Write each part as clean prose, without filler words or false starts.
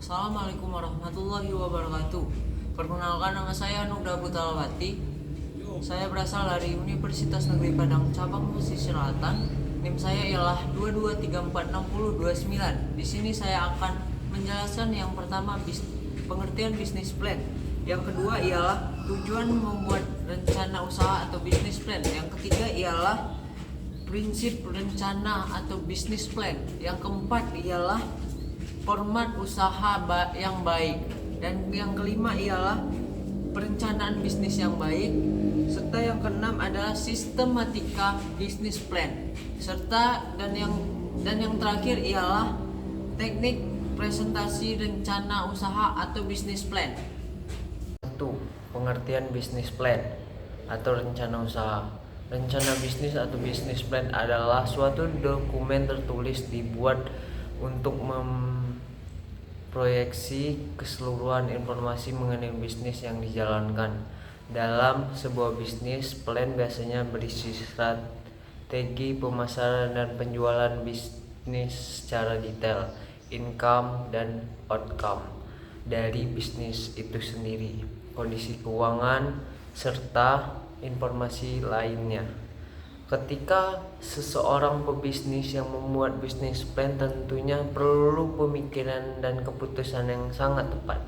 Assalamualaikum warahmatullahi wabarakatuh. Perkenalkan, nama saya Nuda Butalawati. Saya berasal dari Universitas Negeri Padang Cabang Pesisir Selatan. NIM saya ialah 223466029. Di sini saya akan menjelaskan yang pertama pengertian bisnis plan. Yang kedua ialah tujuan membuat rencana usaha atau bisnis plan. Yang ketiga ialah prinsip rencana atau bisnis plan. Yang keempat ialah format usaha yang baik, dan yang kelima ialah perencanaan bisnis yang baik, serta yang keenam adalah sistematika bisnis plan, serta dan yang terakhir ialah teknik presentasi rencana usaha atau bisnis plan. 1. Pengertian bisnis plan atau rencana usaha. Rencana bisnis atau bisnis plan adalah suatu dokumen tertulis dibuat untuk memproyeksi keseluruhan informasi mengenai bisnis yang dijalankan. Dalam sebuah bisnis plan biasanya berisi strategi pemasaran dan penjualan bisnis secara detail, income dan outcome dari bisnis itu sendiri, kondisi keuangan, serta informasi lainnya. Ketika seseorang pebisnis yang membuat bisnis plan, tentunya perlu pemikiran dan keputusan yang sangat tepat.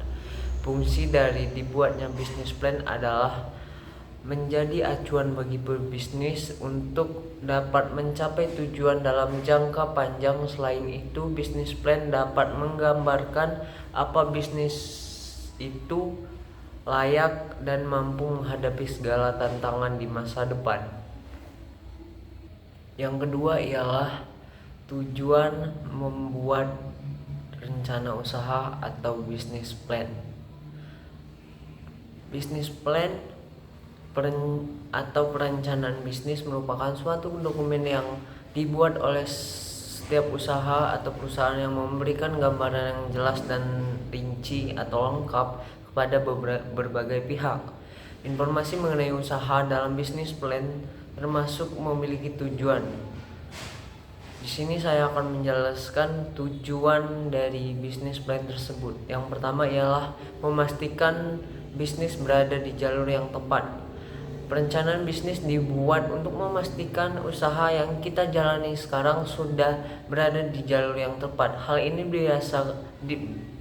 Fungsi dari dibuatnya bisnis plan adalah menjadi acuan bagi pebisnis untuk dapat mencapai tujuan dalam jangka panjang. Selain itu, bisnis plan dapat menggambarkan apa bisnis itu layak dan mampu menghadapi segala tantangan di masa depan. Yang kedua ialah tujuan membuat rencana usaha atau bisnis plan. Bisnis plan atau perencanaan bisnis merupakan suatu dokumen yang dibuat oleh setiap usaha atau perusahaan yang memberikan gambaran yang jelas dan rinci atau lengkap kepada berbagai pihak. Informasi mengenai usaha dalam bisnis plan termasuk memiliki tujuan. Di sini saya akan menjelaskan tujuan dari bisnis plan tersebut. Yang pertama ialah memastikan bisnis berada di jalur yang tepat. Perencanaan bisnis dibuat untuk memastikan usaha yang kita jalani sekarang sudah berada di jalur yang tepat. Hal ini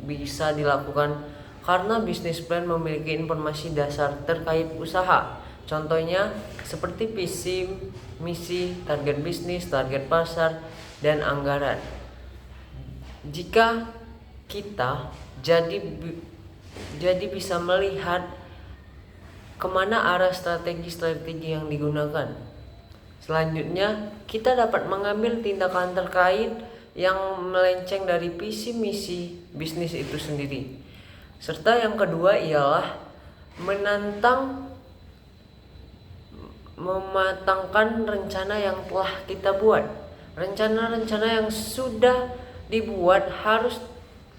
bisa dilakukan karena bisnis plan memiliki informasi dasar terkait usaha. Contohnya seperti visi, misi, target bisnis, target pasar, dan anggaran. Jika kita jadi bisa melihat kemana arah strategi yang digunakan. Selanjutnya, kita dapat mengambil tindakan terkait yang melenceng dari visi misi bisnis itu sendiri. Serta yang kedua ialah mematangkan rencana yang telah kita buat. Rencana-rencana yang sudah dibuat harus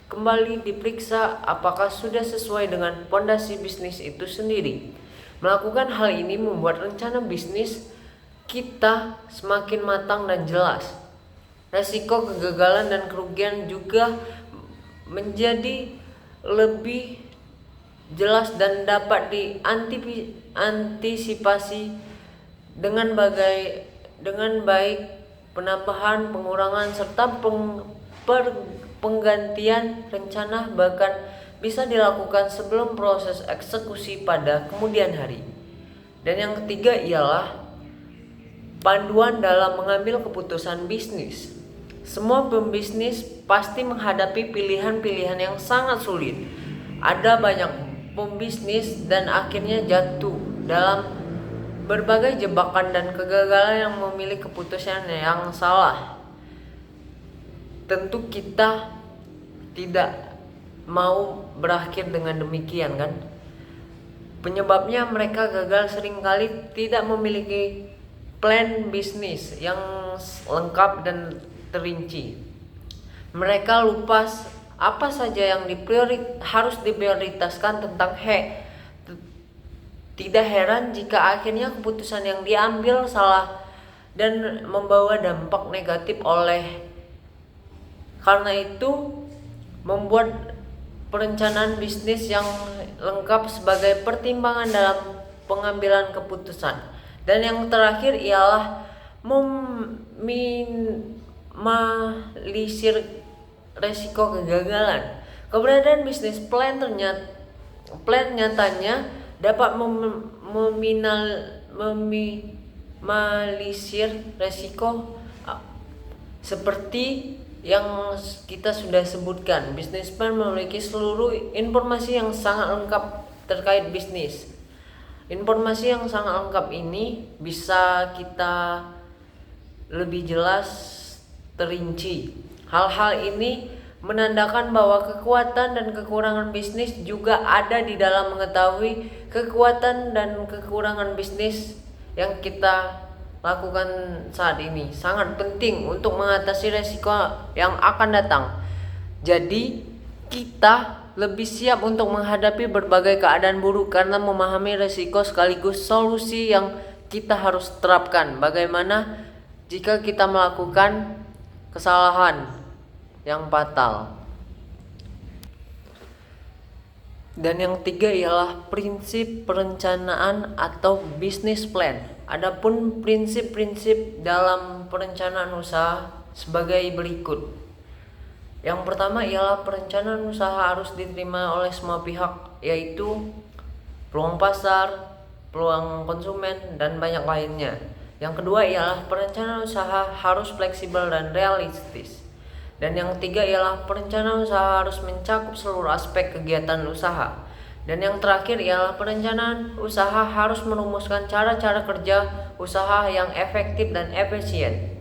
kembali diperiksa apakah sudah sesuai dengan fondasi bisnis itu sendiri. Melakukan hal ini membuat rencana bisnis kita semakin matang dan jelas. Resiko kegagalan dan kerugian juga menjadi lebih jelas dan dapat diantisipasi dengan baik. Penambahan, pengurangan, serta penggantian rencana bahkan bisa dilakukan sebelum proses eksekusi pada kemudian hari. Dan yang ketiga ialah panduan dalam mengambil keputusan bisnis. Semua pembisnis pasti menghadapi pilihan-pilihan yang sangat sulit. Ada banyak pembisnis dan akhirnya jatuh dalam berbagai jebakan dan kegagalan yang memilih keputusan yang salah. Tentu kita tidak mau berakhir dengan demikian, kan? Penyebabnya mereka gagal seringkali tidak memiliki plan bisnis yang lengkap dan terinci. Mereka lupa apa saja yang harus diprioritaskan tentang Tidak heran jika akhirnya keputusan yang diambil salah dan membawa dampak negatif. Karena itu membuat perencanaan bisnis yang lengkap sebagai pertimbangan dalam pengambilan keputusan. Dan yang terakhir ialah meminimalisir resiko kegagalan. Keberadaan bisnis plan nyatanya dapat meminimalisir resiko seperti yang kita sudah sebutkan. Bisnis plan memiliki seluruh informasi yang sangat lengkap terkait bisnis. Informasi yang sangat lengkap ini bisa kita lebih jelas terinci. Hal-hal ini menandakan bahwa kekuatan dan kekurangan bisnis juga ada di dalam mengetahui kekuatan dan kekurangan bisnis yang kita lakukan saat ini. Sangat penting untuk mengatasi resiko yang akan datang. Jadi kita lebih siap untuk menghadapi berbagai keadaan buruk karena memahami resiko sekaligus solusi yang kita harus terapkan. Bagaimana jika kita melakukan kesalahan yang fatal? Dan yang ketiga ialah prinsip perencanaan atau business plan. Adapun prinsip-prinsip dalam perencanaan usaha sebagai berikut. Yang pertama ialah perencanaan usaha harus diterima oleh semua pihak, yaitu peluang pasar, peluang konsumen, dan banyak lainnya. Yang kedua ialah perencanaan usaha harus fleksibel dan realistis. Dan yang ketiga ialah perencanaan usaha harus mencakup seluruh aspek kegiatan usaha. Dan yang terakhir ialah perencanaan usaha harus merumuskan cara-cara kerja usaha yang efektif dan efisien.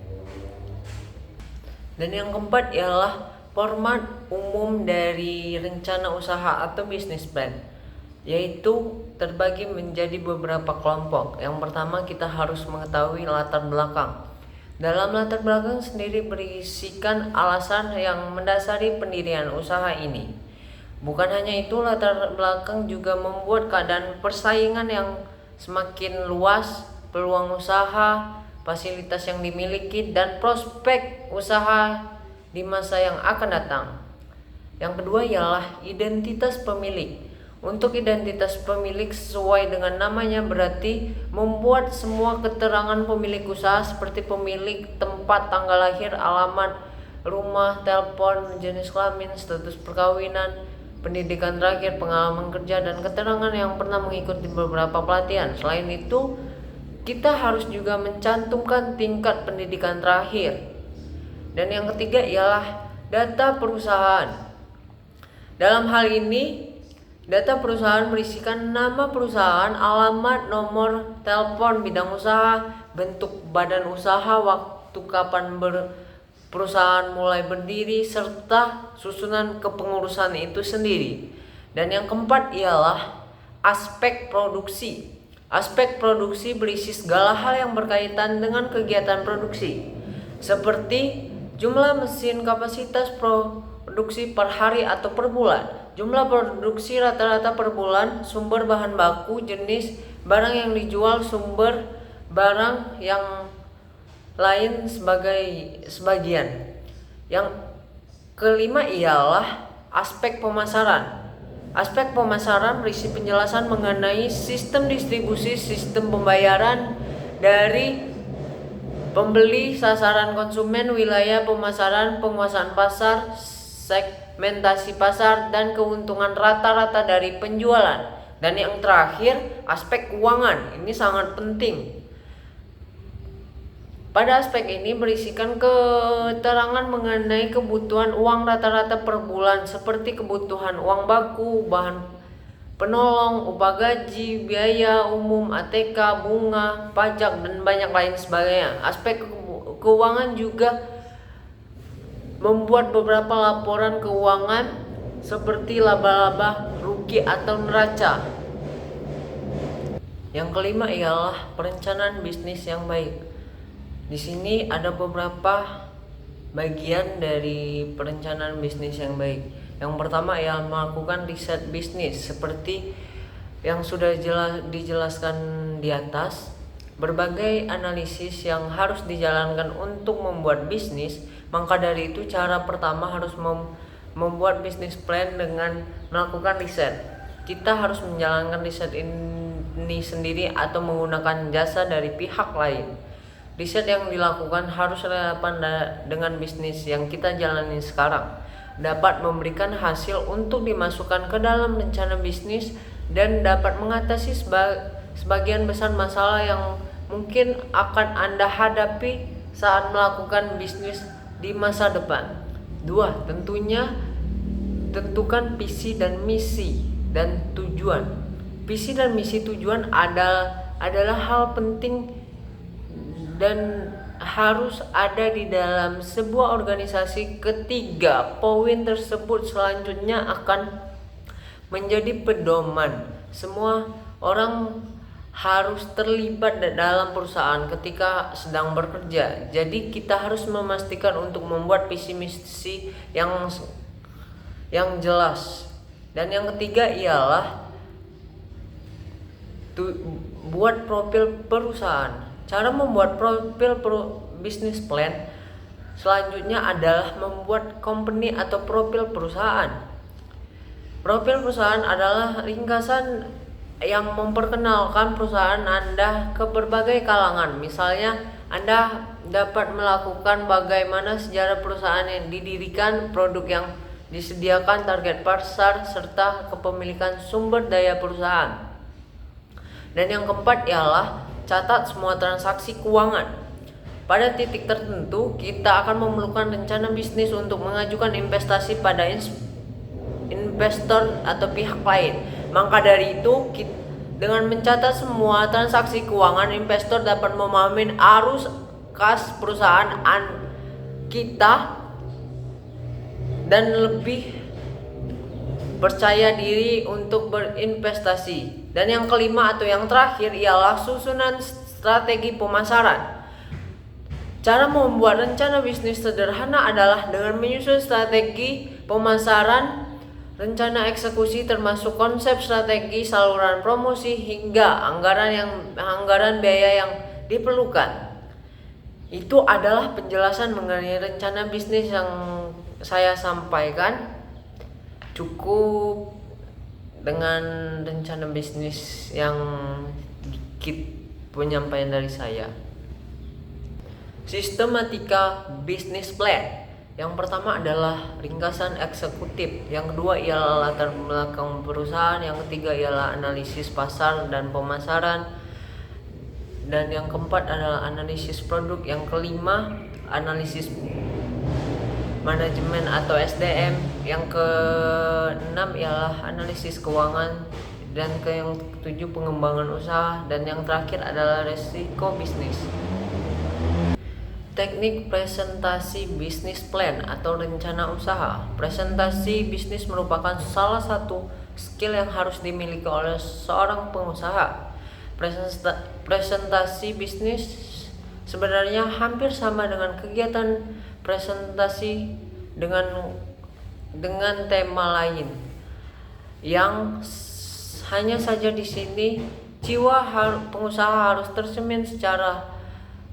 Dan yang keempat ialah format umum dari rencana usaha atau business plan, yaitu terbagi menjadi beberapa kelompok. Yang pertama, kita harus mengetahui latar belakang. Dalam latar belakang sendiri berisikan alasan yang mendasari pendirian usaha ini. Bukan hanya itu, latar belakang juga membuat keadaan persaingan yang semakin luas, peluang usaha, fasilitas yang dimiliki, dan prospek usaha di masa yang akan datang. Yang kedua ialah identitas pemilik. Untuk identitas pemilik sesuai dengan namanya berarti membuat semua keterangan pemilik usaha seperti pemilik, tempat, tanggal lahir, alamat, rumah, telepon, jenis kelamin, status perkawinan, pendidikan terakhir, pengalaman kerja, dan keterangan yang pernah mengikuti beberapa pelatihan. Selain itu, kita harus juga mencantumkan tingkat pendidikan terakhir. Dan yang ketiga ialah data perusahaan. Dalam hal ini, data perusahaan berisikan nama perusahaan, alamat, nomor telepon, bidang usaha, bentuk badan usaha, waktu kapan perusahaan mulai berdiri, serta susunan kepengurusan itu sendiri. Dan yang keempat ialah aspek produksi. Aspek produksi berisi segala hal yang berkaitan dengan kegiatan produksi, seperti jumlah mesin, kapasitas produksi per hari atau per bulan, jumlah produksi rata-rata per bulan, sumber bahan baku, jenis barang yang dijual, sumber barang yang lain sebagian. Yang kelima ialah aspek pemasaran. Aspek pemasaran berisi penjelasan mengenai sistem distribusi, sistem pembayaran dari pembeli, sasaran konsumen, wilayah pemasaran, penguasaan pasar, segmentasi pasar, dan keuntungan rata-rata dari penjualan. Dan yang terakhir, aspek keuangan. Ini sangat penting. Pada aspek ini berisikan keterangan mengenai kebutuhan uang rata-rata per bulan, seperti kebutuhan uang baku, bahan penolong, upah gaji, biaya umum, ATK, bunga, pajak, dan banyak lain sebagainya. Aspek keuangan juga membuat beberapa laporan keuangan seperti laba-laba, rugi, atau neraca. Yang kelima ialah perencanaan bisnis yang baik. Di sini ada beberapa bagian dari perencanaan bisnis yang baik. Yang pertama ialah melakukan riset bisnis seperti yang sudah dijelaskan di atas. Berbagai analisis yang harus dijalankan untuk membuat bisnis. Maka dari itu cara pertama harus membuat bisnis plan dengan melakukan riset. Kita harus menjalankan riset ini sendiri atau menggunakan jasa dari pihak lain. Riset yang dilakukan harus relevan dengan bisnis yang kita jalani sekarang, dapat memberikan hasil untuk dimasukkan ke dalam rencana bisnis, dan dapat mengatasi sebagian besar masalah yang mungkin akan Anda hadapi saat melakukan bisnis di masa depan. 2. Tentukan visi dan misi dan tujuan. Visi dan misi tujuan adalah hal penting dan harus ada di dalam sebuah organisasi. Ketiga poin tersebut selanjutnya akan menjadi pedoman. Semua orang harus terlibat dalam perusahaan ketika sedang bekerja. Jadi kita harus memastikan untuk membuat visi misi yang jelas. Dan yang ketiga ialah buat profil perusahaan. Cara membuat profil business plan selanjutnya adalah membuat company atau profil perusahaan. Profil perusahaan adalah ringkasan yang memperkenalkan perusahaan Anda ke berbagai kalangan. Misalnya, Anda dapat melakukan bagaimana sejarah perusahaan yang didirikan, produk yang disediakan, target pasar, serta kepemilikan sumber daya perusahaan. Dan yang keempat ialah catat semua transaksi keuangan. Pada titik tertentu, kita akan memerlukan rencana bisnis untuk mengajukan investasi pada investor atau pihak lain. Maka dari itu, dengan mencatat semua transaksi keuangan, investor dapat memahami arus kas perusahaan kita dan lebih percaya diri untuk berinvestasi. Dan yang kelima atau yang terakhir ialah susunan strategi pemasaran. Cara membuat rencana bisnis sederhana adalah dengan menyusun strategi pemasaran, rencana eksekusi termasuk konsep strategi, saluran promosi, hingga anggaran biaya yang diperlukan. Itu adalah penjelasan mengenai rencana bisnis yang saya sampaikan. Cukup dengan rencana bisnis yang dikit penyampaian dari saya. Sistematika bisnis plan. Yang pertama adalah ringkasan eksekutif, yang kedua ialah latar belakang perusahaan, yang ketiga ialah analisis pasar dan pemasaran, dan yang keempat adalah analisis produk, yang kelima analisis manajemen atau SDM, yang keenam ialah analisis keuangan, dan yang ketujuh pengembangan usaha, dan yang terakhir adalah resiko bisnis. Teknik presentasi bisnis plan atau rencana usaha. Presentasi bisnis merupakan salah satu skill yang harus dimiliki oleh seorang pengusaha. Presentasi bisnis sebenarnya hampir sama dengan kegiatan presentasi dengan tema lain, yang hanya saja di sini jiwa pengusaha harus tercermin secara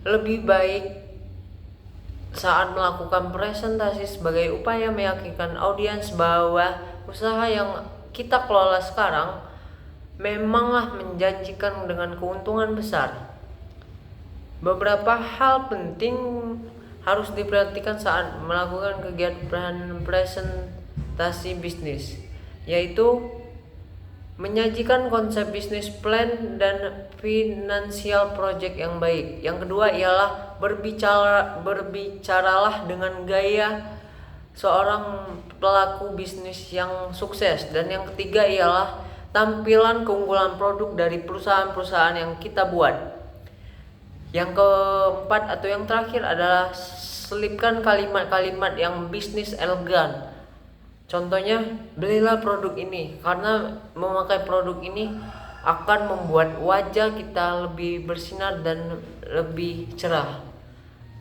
lebih baik saat melakukan presentasi sebagai upaya meyakinkan audiens bahwa usaha yang kita kelola sekarang memanglah menjanjikan dengan keuntungan besar. Beberapa hal penting harus diperhatikan saat melakukan kegiatan presentasi bisnis, yaitu menyajikan konsep bisnis plan dan financial project yang baik. Yang kedua ialah berbicaralah dengan gaya seorang pelaku bisnis yang sukses. Dan yang ketiga ialah tampilan keunggulan produk dari perusahaan-perusahaan yang kita buat. Yang keempat atau yang terakhir adalah selipkan kalimat-kalimat yang bisnis elegan. Contohnya, belilah produk ini karena memakai produk ini akan membuat wajah kita lebih bersinar dan lebih cerah.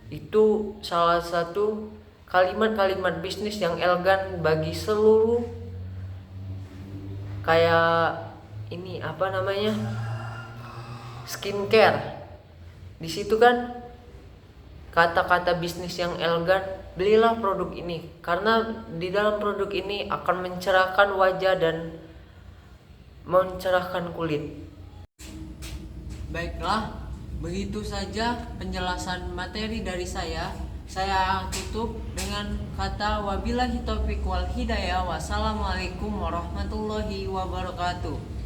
Itu salah satu kalimat-kalimat bisnis yang elegan bagi seluruh, kayak ini skincare. Di situ kan kata-kata bisnis yang elegan belilah produk ini karena di dalam produk ini akan mencerahkan wajah dan mencerahkan kulit. Baiklah, begitu saja penjelasan materi dari saya. Saya tutup dengan kata wabillahi taufiq wal hidayah. Wassalamualaikum warahmatullahi wabarakatuh.